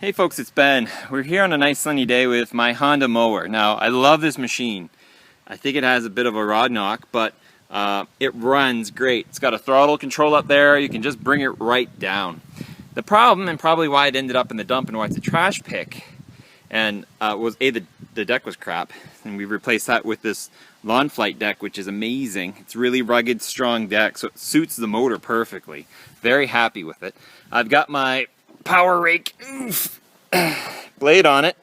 Hey folks, it's Ben. We're here on a nice sunny day with my Honda mower. Now, I love this machine. I think it has a bit of a rod knock, but it runs great. It's got a throttle control up there. You can just bring it right down. The problem, and probably why it ended up in the dump and why it's a trash pick, and was the deck was crap, and we replaced that with this lawn flight deck, which is amazing. It's really rugged, strong deck, so it suits the motor perfectly. Very happy with it. I've got my power rake blade on it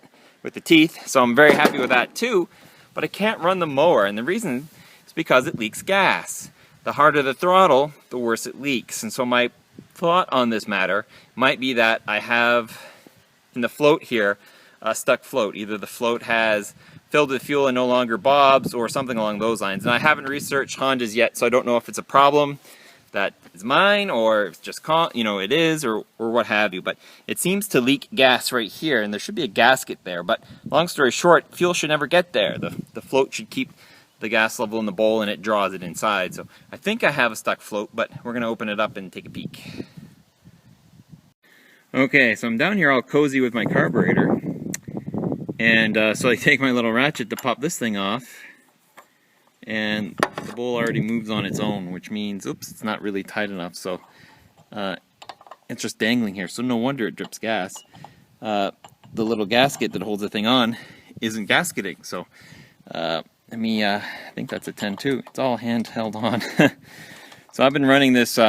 with the teeth, so I'm very happy with that too, but I can't run the mower, and the reason is because it leaks gas. The harder the throttle, the worse it leaks. And so my thought on this matter might be that I have in the float here a stuck float. Either the float has filled with fuel and no longer bobs, or something along those lines. And I haven't researched Hondas yet, so I don't know if it's a problem that is mine, or if it's just, it is, or what have you. But it seems to leak gas right here, and there should be a gasket there. But long story short, fuel should never get there. The float should keep the gas level in the bowl, and it draws it inside. So I think I have a stuck float, but we're going to open it up and take a peek. Okay, so I'm down here all cozy with my carburetor. And so I take my little ratchet to pop this thing off, and the bowl already moves on its own, which means, oops, it's not really tight enough, so it's just dangling here, so no wonder it drips gas. The little gasket that holds the thing on isn't gasketing, so I think that's a 10-2. It's all hand held on. So I've been running this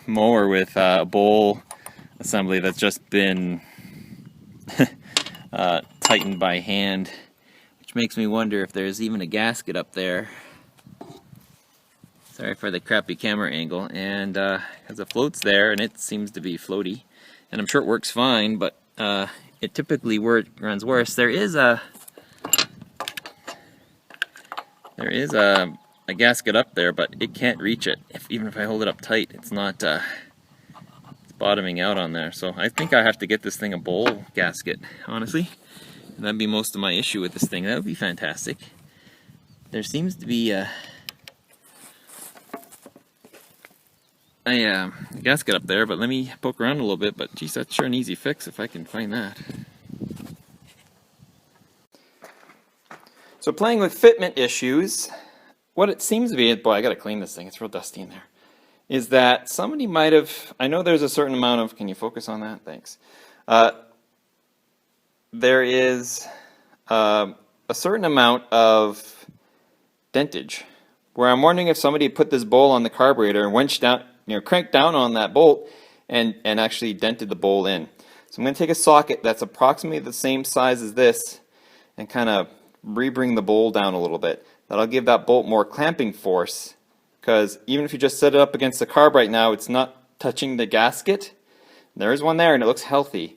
mower with a bowl assembly that's just been tightened by hand, which makes me wonder if there's even a gasket up there. Sorry for the crappy camera angle. And because the float's there, and it seems to be floaty, and I'm sure it works fine, but it typically runs worse. There is a gasket up there, but it can't reach it. Even if I hold it up tight, it's not. It's bottoming out on there. So I think I have to get this thing a bowl gasket, honestly. And that'd be most of my issue with this thing. That would be fantastic. There seems to be a gasket up there, but let me poke around a little bit. But geez, that's sure an easy fix if I can find that. So playing with fitment issues, what it seems to be, boy, I gotta clean this thing, it's real dusty in there, is that somebody might have, I know there's a certain amount of, can you focus on that? Thanks. There is a certain amount of dentage, where I'm wondering if somebody put this bowl on the carburetor and wrenched down, cranked down on that bolt and actually dented the bowl in. So I'm going to take a socket that's approximately the same size as this and kind of re-bring the bowl down a little bit. That'll give that bolt more clamping force, because even if you just set it up against the carb right now, it's not touching the gasket. There is one there and it looks healthy.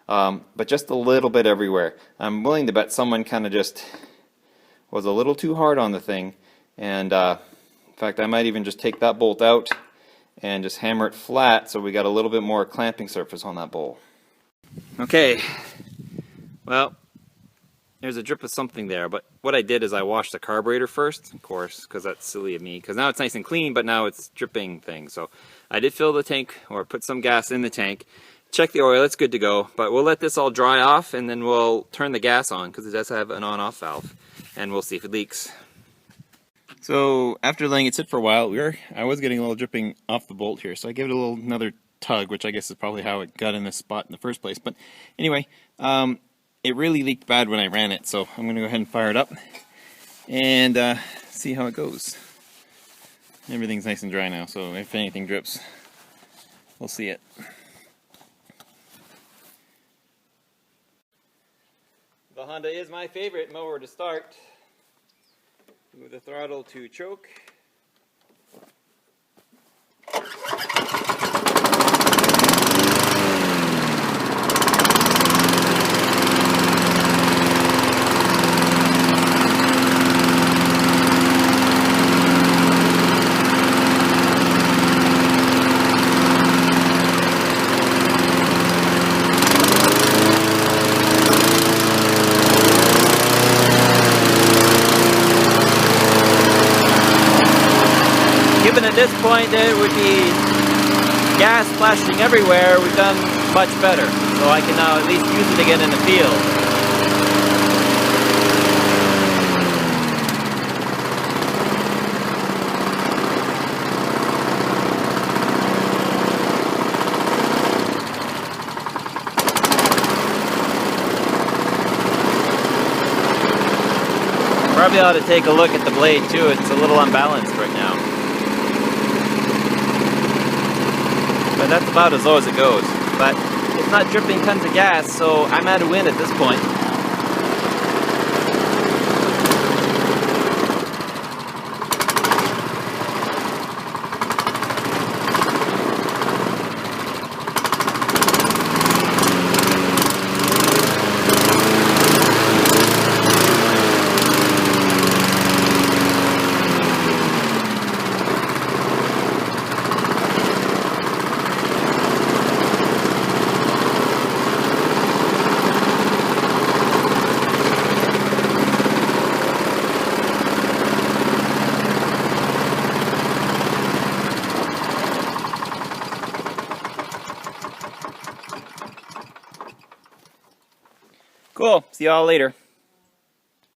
But just a little bit everywhere. I'm willing to bet someone kind of just was a little too hard on the thing, and in fact I might even just take that bolt out and just hammer it flat so we got a little bit more clamping surface on that bowl. Okay, well, there's a drip of something there, but what I did is I washed the carburetor first, of course, because that's silly of me, because now it's nice and clean, but now it's dripping things. So I did fill the tank, or put some gas in the tank. Check the oil, it's good to go, but we'll let this all dry off and then we'll turn the gas on, because it does have an on-off valve, and we'll see if it leaks. So after letting it sit for a while, I was getting a little dripping off the bolt here, so I gave it another tug, which I guess is probably how it got in this spot in the first place. But anyway, it really leaked bad when I ran it, so I'm going to go ahead and fire it up and see how it goes. Everything's nice and dry now, so if anything drips, we'll see it. The Honda is my favorite mower to start. Move the throttle to choke. Given at this point it would be gas splashing everywhere, we've done much better. So I can now at least use it again in the field. Probably ought to take a look at the blade too. It's a little unbalanced right now. But that's about as low as it goes. But it's not dripping tons of gas, so I'm at a win at this point. Cool. See y'all later.